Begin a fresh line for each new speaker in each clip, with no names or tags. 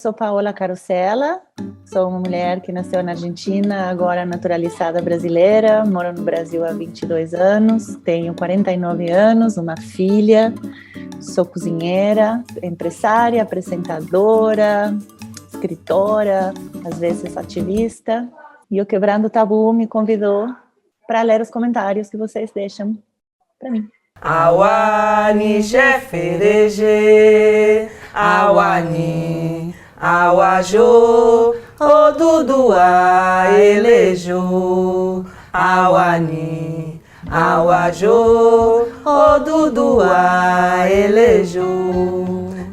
Sou Paola Carosella, sou uma mulher que nasceu na Argentina, agora naturalizada brasileira, moro no Brasil há 22 anos, tenho 49 anos, uma filha, sou cozinheira, empresária, apresentadora, escritora, às vezes ativista, e o Quebrando Tabu me convidou para ler os comentários que vocês deixam para mim.
Awani jefereje, awani, awajo, Odudua elejo, awani, awajo, Odudua elejo.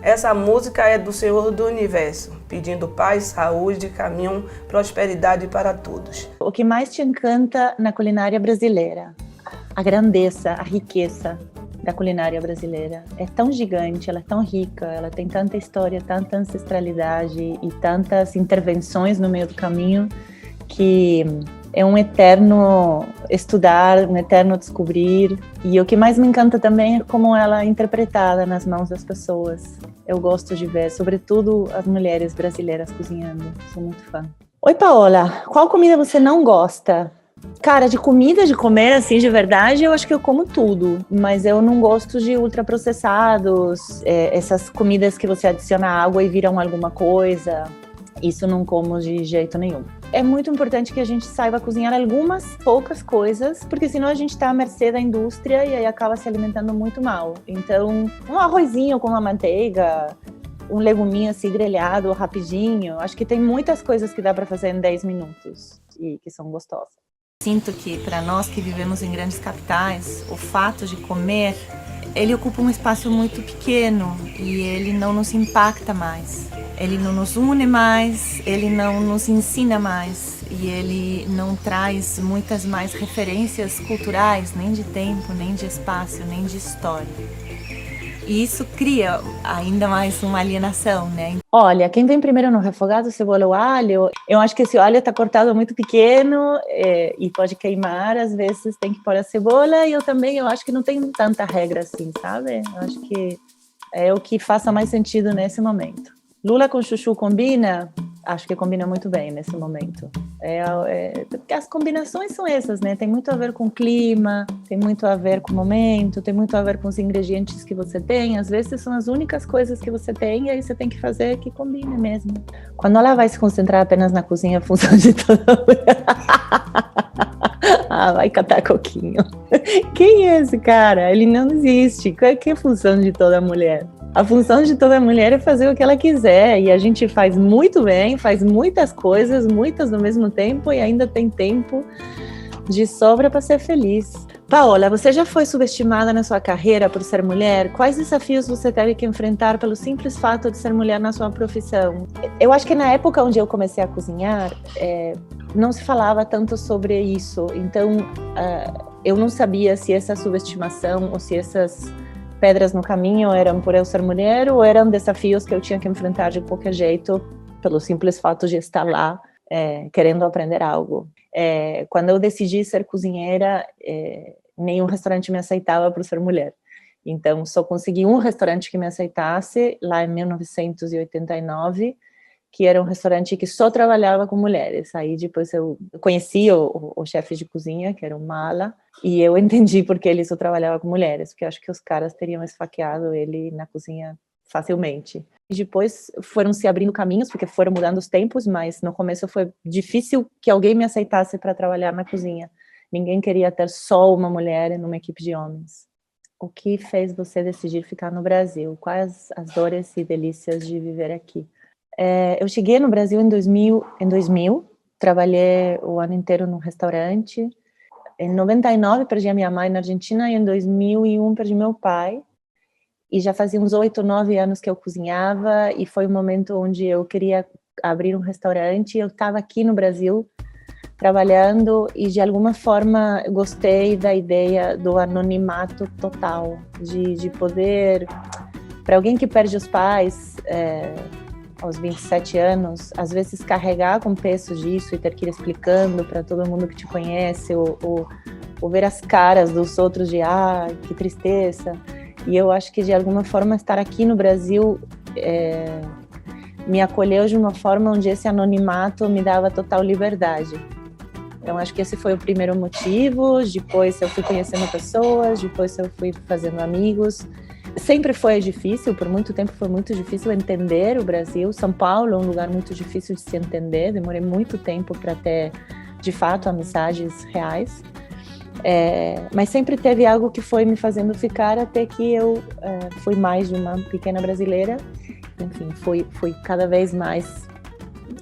Essa música é do Senhor do Universo, pedindo paz, saúde, caminho, prosperidade para todos.
O que mais te encanta na culinária brasileira? A grandeza, a riqueza da culinária brasileira. É tão gigante, ela é tão rica, ela tem tanta história, tanta ancestralidade e tantas intervenções no meio do caminho que é um eterno estudar, um eterno descobrir. E o que mais me encanta também é como ela é interpretada nas mãos das pessoas. Eu gosto de ver, sobretudo, as mulheres brasileiras cozinhando. Sou muito fã. Oi, Paola, qual comida você não gosta? Cara, de comida, de comer, assim, de verdade, eu acho que eu como tudo. Mas eu não gosto de ultraprocessados, essas comidas que você adiciona água e viram alguma coisa. Isso não como de jeito nenhum. É muito importante que a gente saiba cozinhar algumas poucas coisas, porque senão a gente está à mercê da indústria e aí acaba se alimentando muito mal. Então, um arrozinho com uma manteiga, um leguminho assim grelhado rapidinho. Acho que tem muitas coisas que dá para fazer em 10 minutos e que são gostosas. Sinto que para nós que vivemos em grandes capitais, o fato de comer, ele ocupa um espaço muito pequeno e ele não nos impacta mais. Ele não nos une mais, ele não nos ensina mais e ele não traz muitas mais referências culturais, nem de tempo, nem de espaço, nem de história. E isso cria ainda mais uma alienação, né? Olha, quem vem primeiro no refogado, cebola ou alho, eu acho que esse alho está cortado muito pequeno e pode queimar, às vezes tem que pôr a cebola, e eu acho que não tem tanta regra assim, sabe? Eu acho que é o que faça mais sentido nesse momento. Lula com chuchu combina? Acho que combina muito bem nesse momento. Porque as combinações são essas, né? Tem muito a ver com o clima, tem muito a ver com o momento, tem muito a ver com os ingredientes que você tem. Às vezes são as únicas coisas que você tem e aí você tem que fazer que combine mesmo. Quando ela vai se concentrar apenas na cozinha, a função de toda mulher... vai catar coquinho. Quem é esse cara? Ele não existe. Qual é a função de toda mulher? A função de toda mulher é fazer o que ela quiser, e a gente faz muito bem, faz muitas coisas, muitas no mesmo tempo, e ainda tem tempo de sobra para ser feliz. Paola, você já foi subestimada na sua carreira por ser mulher? Quais desafios você teve que enfrentar pelo simples fato de ser mulher na sua profissão? Eu acho que na época onde eu comecei a cozinhar, não se falava tanto sobre isso, então eu não sabia se essa subestimação ou se essas pedras no caminho eram por eu ser mulher ou eram desafios que eu tinha que enfrentar de qualquer jeito pelo simples fato de estar lá querendo aprender algo. Quando eu decidi ser cozinheira, nenhum restaurante me aceitava por ser mulher. Então, só consegui um restaurante que me aceitasse lá em 1989, que era um restaurante que só trabalhava com mulheres. Aí depois eu conheci o chefe de cozinha, que era o Mala, e eu entendi porque ele só trabalhava com mulheres, porque eu acho que os caras teriam esfaqueado ele na cozinha facilmente. E depois foram se abrindo caminhos, porque foram mudando os tempos, mas no começo foi difícil que alguém me aceitasse para trabalhar na cozinha. Ninguém queria ter só uma mulher numa equipe de homens. O que fez você decidir ficar no Brasil? Quais as dores e delícias de viver aqui? Eu cheguei no Brasil em 2000, trabalhei o ano inteiro num restaurante. Em 99 perdi a minha mãe na Argentina e em 2001 perdi meu pai. E já fazia uns 8, 9 anos que eu cozinhava e foi um momento onde eu queria abrir um restaurante. Eu estava aqui no Brasil trabalhando e de alguma forma gostei da ideia do anonimato total, de poder, para alguém que perde os pais aos 27 anos, às vezes carregar com o peso disso e ter que ir explicando para todo mundo que te conhece, ou ver as caras dos outros de que tristeza. E eu acho que de alguma forma estar aqui no Brasil me acolheu de uma forma onde esse anonimato me dava total liberdade. Então, acho que esse foi o primeiro motivo. Depois eu fui conhecendo pessoas, depois eu fui fazendo amigos. Sempre foi difícil, por muito tempo foi muito difícil entender o Brasil. São Paulo é um lugar muito difícil de se entender. Demorei muito tempo para ter, de fato, amizades reais. Mas sempre teve algo que foi me fazendo ficar até que eu fui mais de uma pequena brasileira. Enfim, fui cada vez mais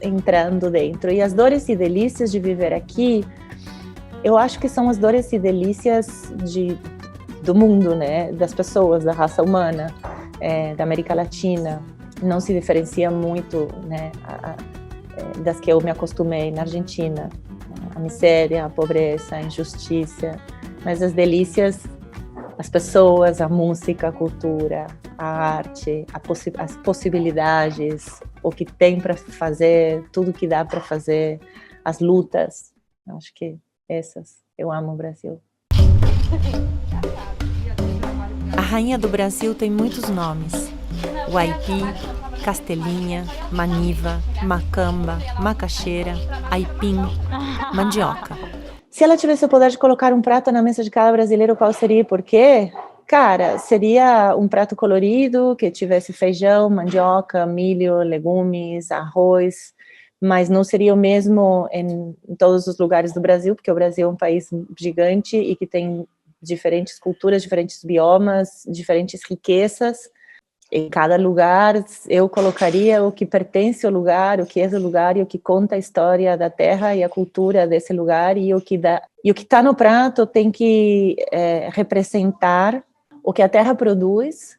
entrando dentro. E as dores e delícias de viver aqui, eu acho que são as dores e delícias do mundo, né? Das pessoas, da raça humana, da América Latina. Não se diferencia muito, né, das que eu me acostumei na Argentina. A miséria, a pobreza, a injustiça. Mas as delícias, as pessoas, a música, a cultura, a arte, as possibilidades, o que tem para fazer, tudo que dá para fazer, as lutas. Acho que essas, eu amo o Brasil.
A rainha do Brasil tem muitos nomes: Guaipi, Castelinha, Maniva, Macamba, Macaxeira, Aipim, Mandioca.
Se ela tivesse o poder de colocar um prato na mesa de cada brasileiro, qual seria e por quê? Cara, seria um prato colorido, que tivesse feijão, mandioca, milho, legumes, arroz, mas não seria o mesmo em todos os lugares do Brasil, porque o Brasil é um país gigante e que tem diferentes culturas, diferentes biomas, diferentes riquezas. Em cada lugar, eu colocaria o que pertence ao lugar, o que é do lugar e o que conta a história da terra e a cultura desse lugar, e o que está no prato tem que representar o que a terra produz,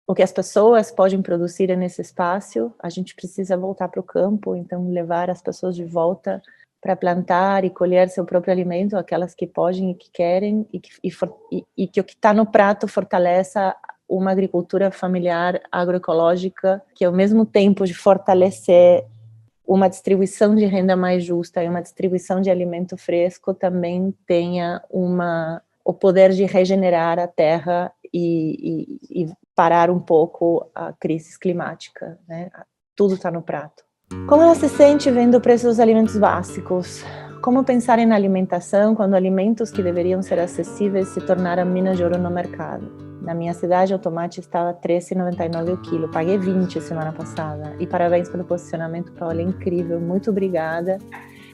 o que as pessoas podem produzir nesse espaço. A gente precisa voltar para o campo, então levar as pessoas de volta para plantar e colher seu próprio alimento, aquelas que podem e que querem, e que o que está no prato fortaleça uma agricultura familiar agroecológica, que ao mesmo tempo de fortalecer uma distribuição de renda mais justa e uma distribuição de alimento fresco, também tenha o poder de regenerar a terra e parar um pouco a crise climática, né? Tudo está no prato. Como ela se sente vendo o preço dos alimentos básicos? Como pensar em alimentação quando alimentos que deveriam ser acessíveis se tornaram minas de ouro no mercado? Na minha cidade, o tomate estava R$ 13,99 o quilo. Paguei 20 semana passada. E parabéns pelo posicionamento, Paula, é incrível. Muito obrigada.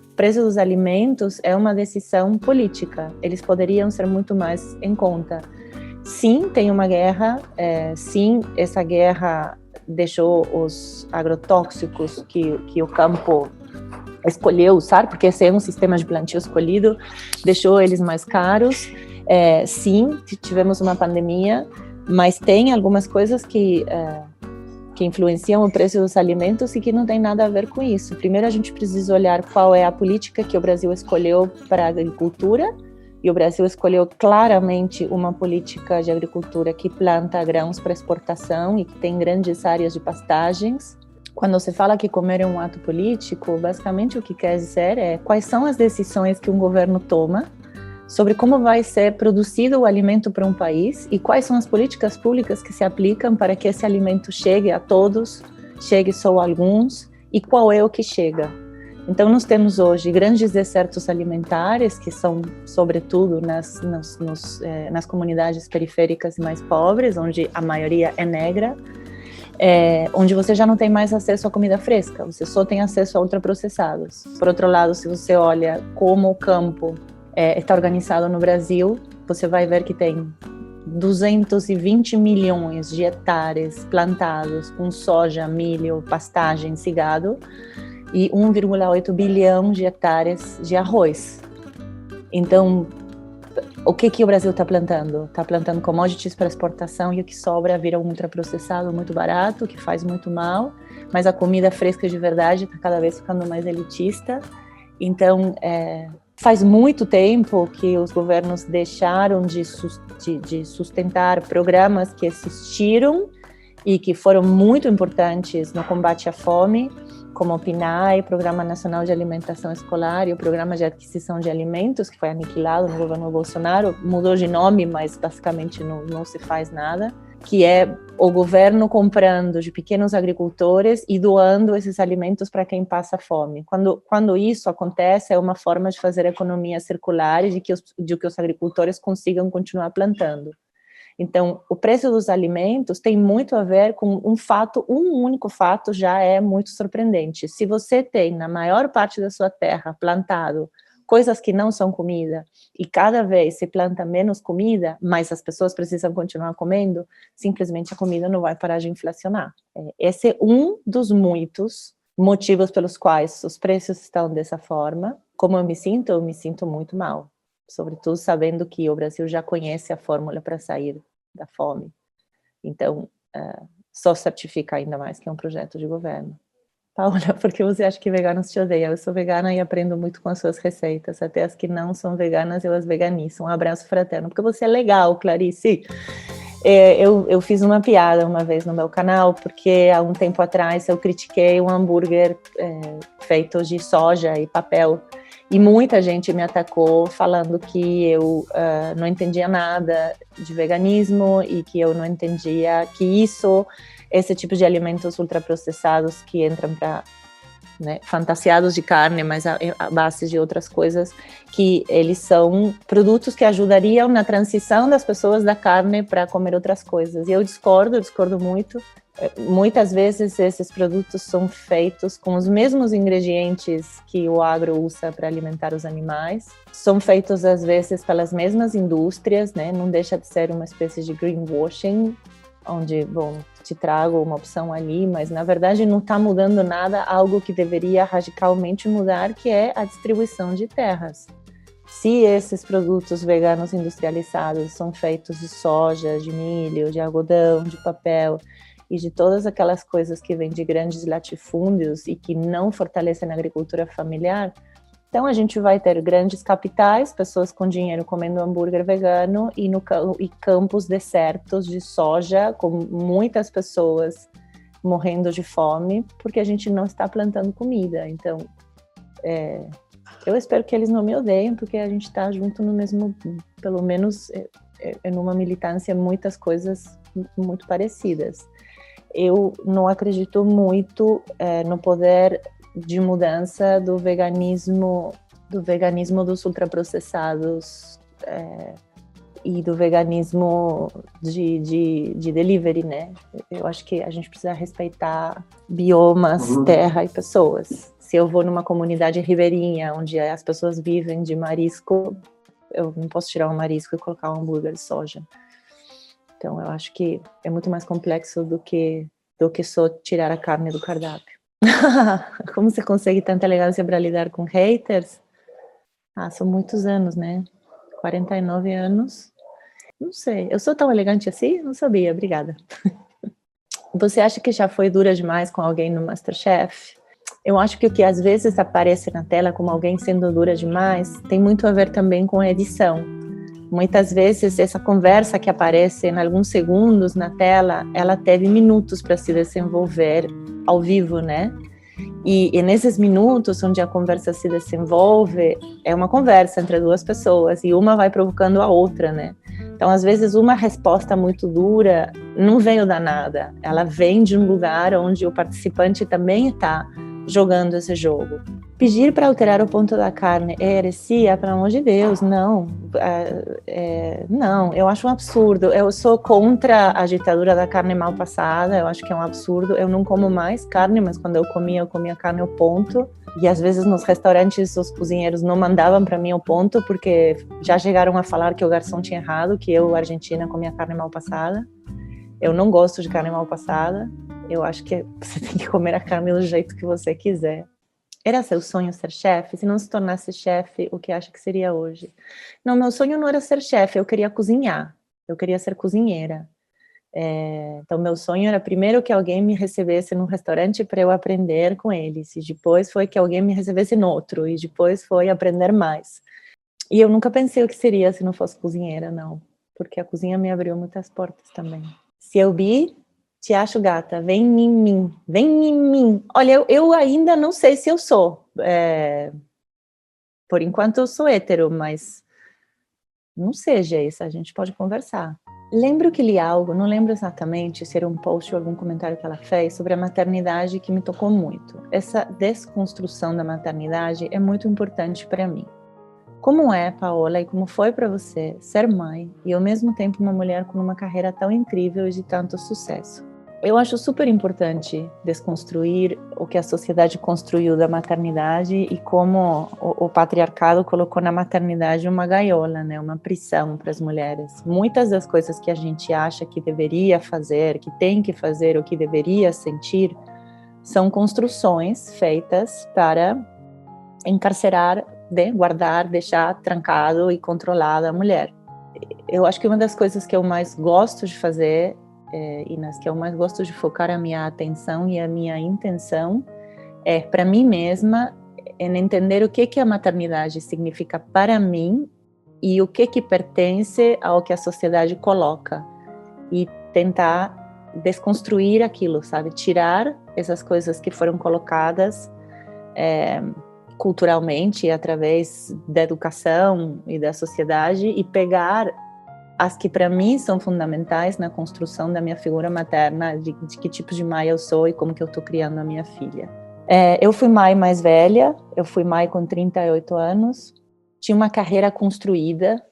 O preço dos alimentos é uma decisão política. Eles poderiam ser muito mais em conta. Sim, tem uma guerra. Sim, essa guerra deixou os agrotóxicos que o campo escolheu usar, porque esse é um sistema de plantio escolhido, deixou eles mais caros. Sim, tivemos uma pandemia, mas tem algumas coisas que influenciam o preço dos alimentos e que não tem nada a ver com isso. Primeiro, a gente precisa olhar qual é a política que o Brasil escolheu para a agricultura, e o Brasil escolheu claramente uma política de agricultura que planta grãos para exportação e que tem grandes áreas de pastagens. Quando você fala que comer é um ato político, basicamente o que quer dizer é quais são as decisões que um governo toma sobre como vai ser produzido o alimento para um país e quais são as políticas públicas que se aplicam para que esse alimento chegue a todos, chegue só a alguns, e qual é o que chega. Então, nós temos hoje grandes desertos alimentares, que são, sobretudo, nas comunidades periféricas mais pobres, onde a maioria é negra, onde você já não tem mais acesso à comida fresca, você só tem acesso a ultraprocessados. Por outro lado, se você olha como o campo está organizado no Brasil, você vai ver que tem 220 milhões de hectares plantados com soja, milho, pastagem, gado, e 1,8 bilhão de hectares de arroz. Então, o que o Brasil está plantando? Está plantando commodities para exportação e o que sobra vira um ultraprocessado muito barato, que faz muito mal, mas a comida fresca de verdade está cada vez ficando mais elitista. Então, faz muito tempo que os governos deixaram de sustentar programas que existiram e que foram muito importantes no combate à fome, como o PNAE, Programa Nacional de Alimentação Escolar, e o Programa de Aquisição de Alimentos, que foi aniquilado no governo Bolsonaro, mudou de nome, mas basicamente não se faz nada. que é o governo comprando de pequenos agricultores e doando esses alimentos para quem passa fome. Quando isso acontece, é uma forma de fazer a economia circular e de que os agricultores consigam continuar plantando. Então, o preço dos alimentos tem muito a ver com um único fato já é muito surpreendente. Se você tem, na maior parte da sua terra, plantado coisas que não são comida, e cada vez se planta menos comida, mas as pessoas precisam continuar comendo, simplesmente a comida não vai parar de inflacionar. Esse é um dos muitos motivos pelos quais os preços estão dessa forma. Como eu me sinto muito mal, sobretudo sabendo que o Brasil já conhece a fórmula para sair da fome. Então, só certifica ainda mais que é um projeto de governo. Paula, por que você acha que veganos te odeiam? Eu sou vegana e aprendo muito com as suas receitas, até as que não são veganas, eu as veganizo. Um abraço fraterno, porque você é legal, Clarice. Eu fiz uma piada uma vez no meu canal, porque há um tempo atrás eu critiquei um hambúrguer feito de soja e papel, e muita gente me atacou falando que eu não entendia nada de veganismo e que eu não entendia que esse tipo de alimentos ultraprocessados que entram para, fantasiados de carne, mas a base de outras coisas, que eles são produtos que ajudariam na transição das pessoas da carne para comer outras coisas. E eu discordo muito. Muitas vezes esses produtos são feitos com os mesmos ingredientes que o agro usa para alimentar os animais. São feitos, às vezes, pelas mesmas indústrias, Não deixa de ser uma espécie de greenwashing, onde, te trago uma opção ali, mas na verdade não está mudando nada, algo que deveria radicalmente mudar, que é a distribuição de terras. Se esses produtos veganos industrializados são feitos de soja, de milho, de algodão, de papel e de todas aquelas coisas que vêm de grandes latifúndios e que não fortalecem a agricultura familiar, então a gente vai ter grandes capitais, pessoas com dinheiro comendo hambúrguer vegano e campos desertos de soja, com muitas pessoas morrendo de fome, porque a gente não está plantando comida. Então, eu espero que eles não me odeiem, porque a gente está junto no mesmo, pelo menos numa militância, muitas coisas muito parecidas. Eu não acredito muito no poder de mudança do veganismo dos ultraprocessados e do veganismo de delivery, Eu acho que a gente precisa respeitar biomas, terra e pessoas. Se eu vou numa comunidade ribeirinha, onde as pessoas vivem de marisco, eu não posso tirar um marisco e colocar um hambúrguer de soja. Então, eu acho que é muito mais complexo do que só tirar a carne do cardápio. Como você consegue tanta elegância para lidar com haters? São muitos anos, 49 anos. Não sei, eu sou tão elegante assim? Não sabia, obrigada. Você acha que já foi dura demais com alguém no MasterChef? Eu acho que o que às vezes aparece na tela como alguém sendo dura demais tem muito a ver também com a edição. Muitas vezes essa conversa que aparece em alguns segundos na tela, ela teve minutos para se desenvolver ao vivo, E nesses minutos onde a conversa se desenvolve, é uma conversa entre duas pessoas e uma vai provocando a outra, Então, às vezes, uma resposta muito dura não veio da nada, ela vem de um lugar onde o participante também está jogando esse jogo. Pedir para alterar o ponto da carne é heresia, pelo amor de Deus, não. Não, eu acho um absurdo. Eu sou contra a ditadura da carne mal passada, eu acho que é um absurdo. Eu não como mais carne, mas quando eu comia carne ao ponto. E às vezes nos restaurantes os cozinheiros não mandavam para mim ao ponto, porque já chegaram a falar que o garçom tinha errado, que eu, argentina, comia carne mal passada. Eu não gosto de carne mal passada. Eu acho que você tem que comer a carne do jeito que você quiser. Era seu sonho ser chefe? Se não se tornasse chefe, o que acha que seria hoje? Não, meu sonho não era ser chefe, eu queria cozinhar. Eu queria ser cozinheira. Então, meu sonho era primeiro que alguém me recebesse num restaurante para eu aprender com eles. E depois foi que alguém me recebesse em outro. E depois foi aprender mais. E eu nunca pensei o que seria se não fosse cozinheira, não. Porque a cozinha me abriu muitas portas também. Se eu vi... Te acho gata, vem em mim, vem em mim. Olha, eu ainda não sei se eu sou. Por enquanto eu sou hétero, mas não seja isso, a gente pode conversar. Lembro que li algo, não lembro exatamente se era um post ou algum comentário que ela fez sobre a maternidade que me tocou muito. Essa desconstrução da maternidade é muito importante para mim. Como é, Paola, e como foi para você ser mãe e ao mesmo tempo uma mulher com uma carreira tão incrível e de tanto sucesso? Eu acho super importante desconstruir o que a sociedade construiu da maternidade e como o patriarcado colocou na maternidade uma gaiola, né, uma prisão para as mulheres. Muitas das coisas que a gente acha que deveria fazer, que tem que fazer, ou que deveria sentir, são construções feitas para encarcerar, guardar, deixar trancado e controlada a mulher. Eu acho que uma das coisas que eu mais gosto de fazer e nas que eu mais gosto de focar a minha atenção e a minha intenção é, para mim mesma, em entender o que a maternidade significa para mim e o que pertence ao que a sociedade coloca e tentar desconstruir aquilo, sabe? Tirar essas coisas que foram colocadas culturalmente, através da educação e da sociedade, e pegar as que para mim são fundamentais na construção da minha figura materna, de que tipo de mãe eu sou e como que eu estou criando a minha filha. Eu fui mãe mais velha, eu fui mãe com 38 anos, tinha uma carreira construída,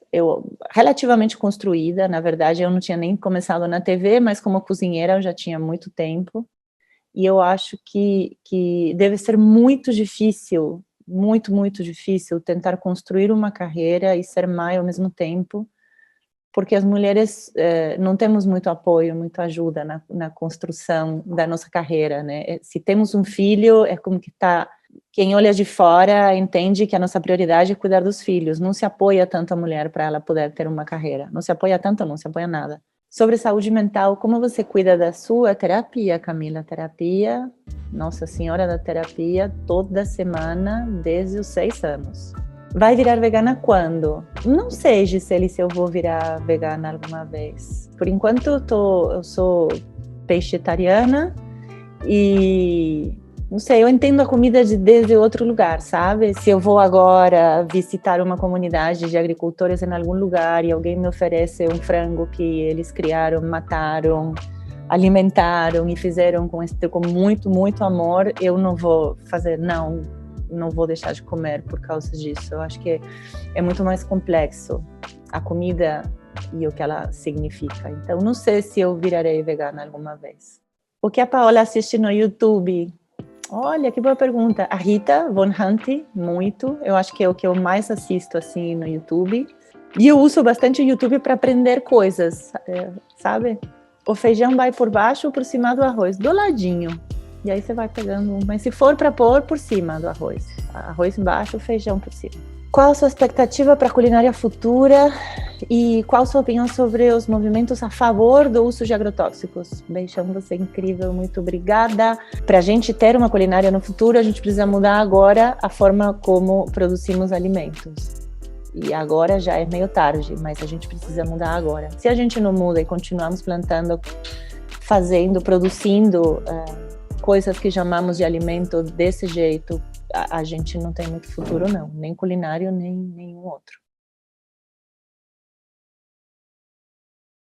relativamente construída, na verdade eu não tinha nem começado na TV, mas como cozinheira eu já tinha muito tempo, e eu acho que deve ser muito difícil, muito difícil tentar construir uma carreira e ser mãe ao mesmo tempo, porque as mulheres não temos muito apoio, muita ajuda na construção da nossa carreira, né? Se temos um filho, é como que quem olha de fora entende que a nossa prioridade é cuidar dos filhos, não se apoia tanto a mulher para ela poder ter uma carreira, não se apoia tanto, não se apoia nada. Sobre saúde mental, como você cuida da sua terapia, Camila? Terapia, Nossa Senhora da Terapia, toda semana, desde os 6 anos. Vai virar vegana quando? Não sei, Gisele, se eu vou virar vegana alguma vez. Por enquanto eu sou peixetariana e, não sei, eu entendo a comida desde outro lugar, sabe? Se eu vou agora visitar uma comunidade de agricultores em algum lugar e alguém me oferece um frango que eles criaram, mataram, alimentaram e fizeram com muito amor, eu não vou fazer, não vou deixar de comer por causa disso. Eu acho que é muito mais complexo a comida e o que ela significa. Então, não sei se eu virarei vegana alguma vez. O que a Paola assiste no YouTube? Olha, que boa pergunta. A Rita Von Hunt, muito. Eu acho que é o que eu mais assisto assim no YouTube. E eu uso bastante o YouTube para aprender coisas, sabe? O feijão vai por baixo ou por cima do arroz? Do ladinho. E aí você vai pegando mas se for para pôr por cima do arroz. Arroz embaixo, feijão por cima. Qual a sua expectativa para a culinária futura e qual a sua opinião sobre os movimentos a favor do uso de agrotóxicos? Beijão, você é incrível, muito obrigada. Para a gente ter uma culinária no futuro, a gente precisa mudar agora a forma como produzimos alimentos. E agora já é meio tarde, mas a gente precisa mudar agora. Se a gente não muda e continuamos plantando, fazendo, produzindo coisas que chamamos de alimento desse jeito, a gente não tem muito futuro não, nem culinário, nem nenhum outro.